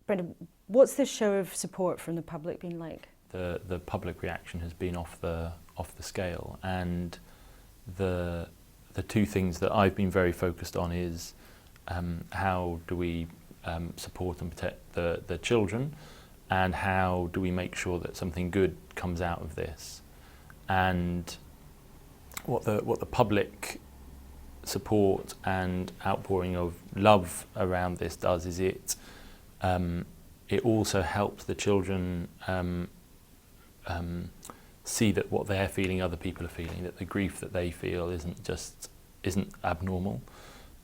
Brendan, what's the show of support from the public been like? The public reaction has been off the scale, and the two things that I've been very focused on is how do we support and protect the children, and how do we make sure that something good comes out of this. And what the public support and outpouring of love around this does is it also helps the children see that what they're feeling other people are feeling, that the grief that they feel isn't abnormal,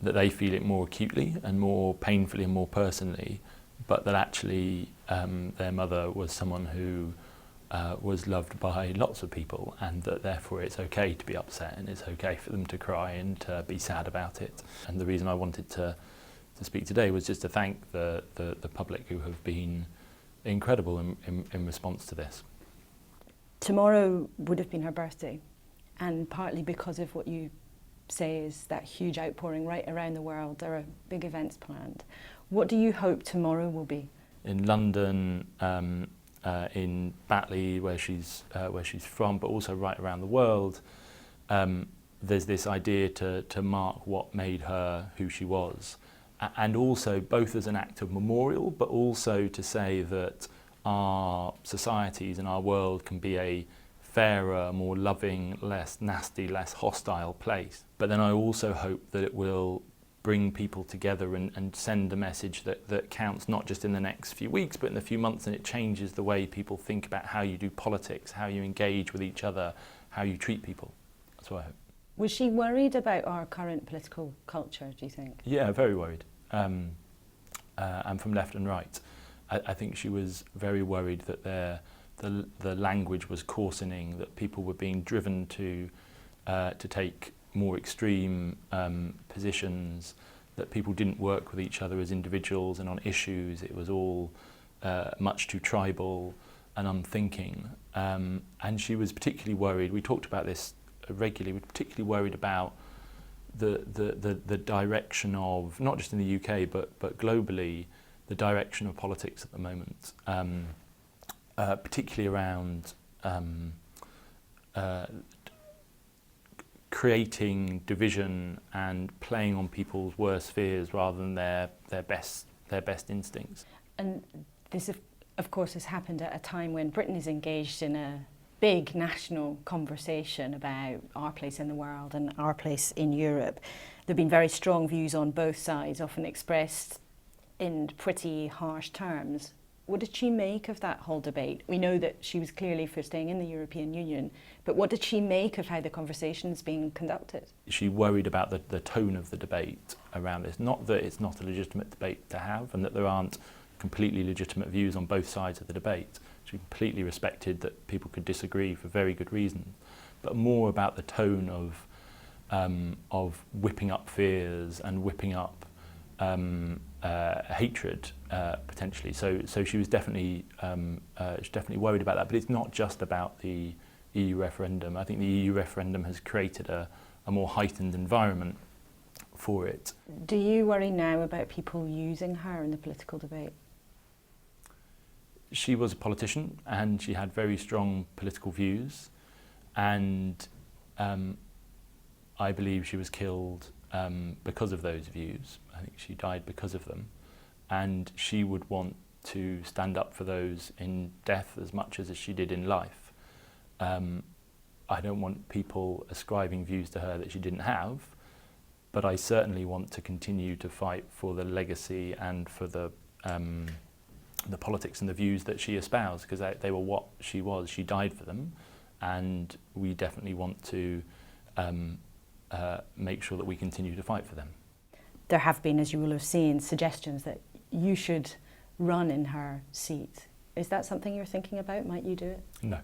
that they feel it more acutely and more painfully and more personally, but that actually their mother was someone who was loved by lots of people, and that therefore it's okay to be upset and it's okay for them to cry and to be sad about it. And the reason I wanted to speak today was just to thank the public who have been incredible in response to this. Tomorrow would have been her birthday, and partly because of what you say is that huge outpouring right around the world, there are big events planned. What do you hope tomorrow will be? In London, in Batley, where she's from, but also right around the world, there's this idea to mark what made her who she was, and also both as an act of memorial, but also to say that our societies and our world can be a fairer, more loving, less nasty, less hostile place. But then I also hope that it will bring people together and send a message that counts not just in the next few weeks, but in a few months, and it changes the way people think about how you do politics, how you engage with each other, how you treat people. That's what I hope. Was she worried about our current political culture, do you think? Yeah, very worried. And from left and right. I think she was very worried that the language was coarsening, that people were being driven to take more extreme positions, that people didn't work with each other as individuals and on issues. It was all much too tribal and unthinking. And she was particularly worried, we talked about this regularly, we were particularly worried about the direction of, not just in the UK, but globally, the direction of politics at the moment, particularly around creating division and playing on people's worst fears rather than their best instincts. And this, of course, has happened at a time when Britain is engaged in a big national conversation about our place in the world and our place in Europe. There have been very strong views on both sides, often expressed in pretty harsh terms. What did she make of that whole debate? We know that she was clearly for staying in the European Union, but what did she make of how the conversation is being conducted? She worried about the tone of the debate around this. Not that it's not a legitimate debate to have, and that there aren't completely legitimate views on both sides of the debate. She completely respected that people could disagree for very good reasons, but more about the tone of whipping up fears and whipping up hatred potentially. So she was definitely worried about that. But it's not just about the EU referendum. I think the EU referendum has created a more heightened environment for it. Do you worry now about people using her in the political debate? She was a politician and she had very strong political views, and I believe she was killed because of those views. I think she died because of them, and she would want to stand up for those in death as much as she did in life. I don't want people ascribing views to her that she didn't have, but I certainly want to continue to fight for the legacy and for the politics and the views that she espoused, because they were what she was. She died for them, and we definitely want to make sure that we continue to fight for them. There have been, as you will have seen, suggestions that you should run in her seat. Is that something you're thinking about? Might you do it? No.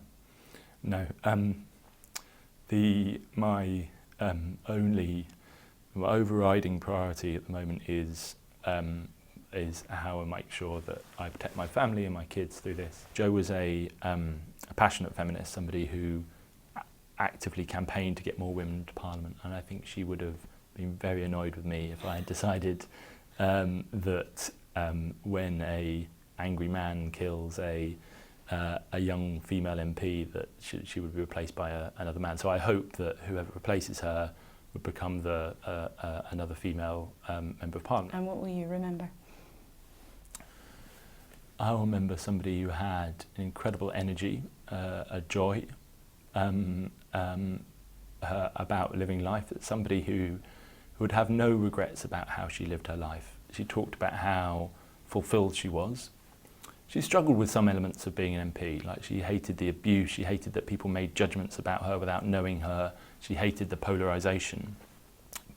My overriding priority at the moment is how I make sure that I protect my family and my kids through this. Jo was a passionate feminist, somebody who actively campaigned to get more women to Parliament, and I think she would have been very annoyed with me if I had decided that when a angry man kills a young female MP, that she would be replaced by another man. So I hope that whoever replaces her would become another female Member of Parliament. And what will you remember? I will remember somebody who had an incredible energy, a joy about living life. That somebody who would have no regrets about how she lived her life. She talked about how fulfilled she was. She struggled with some elements of being an MP, like she hated the abuse, she hated that people made judgments about her without knowing her, she hated the polarisation.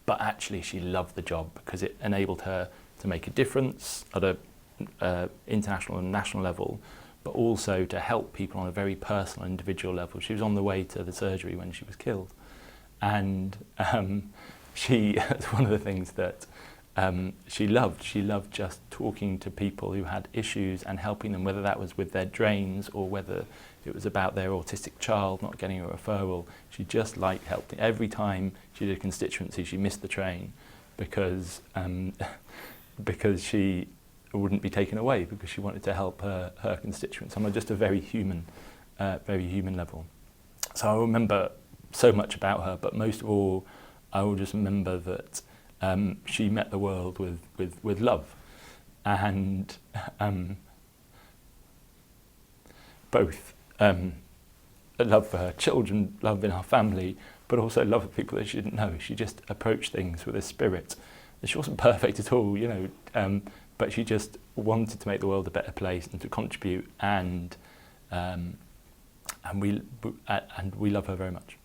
But actually she loved the job because it enabled her to make a difference at a international and national level, but also to help people on a very personal, individual level. She was on the way to the surgery when she was killed. And it's one of the things that she loved. She loved just talking to people who had issues and helping them, whether that was with their drains or whether it was about their autistic child not getting a referral. She just liked helping. Every time she did a constituency, she missed the train because she wouldn't be taken away, because she wanted to help her constituents on just a very human level. So I remember so much about her, but most of all, I will just remember that she met the world with love, and both love for her children, love in her family, but also love for people that she didn't know. She just approached things with a spirit. She wasn't perfect at all, but she just wanted to make the world a better place and to contribute, and we love her very much.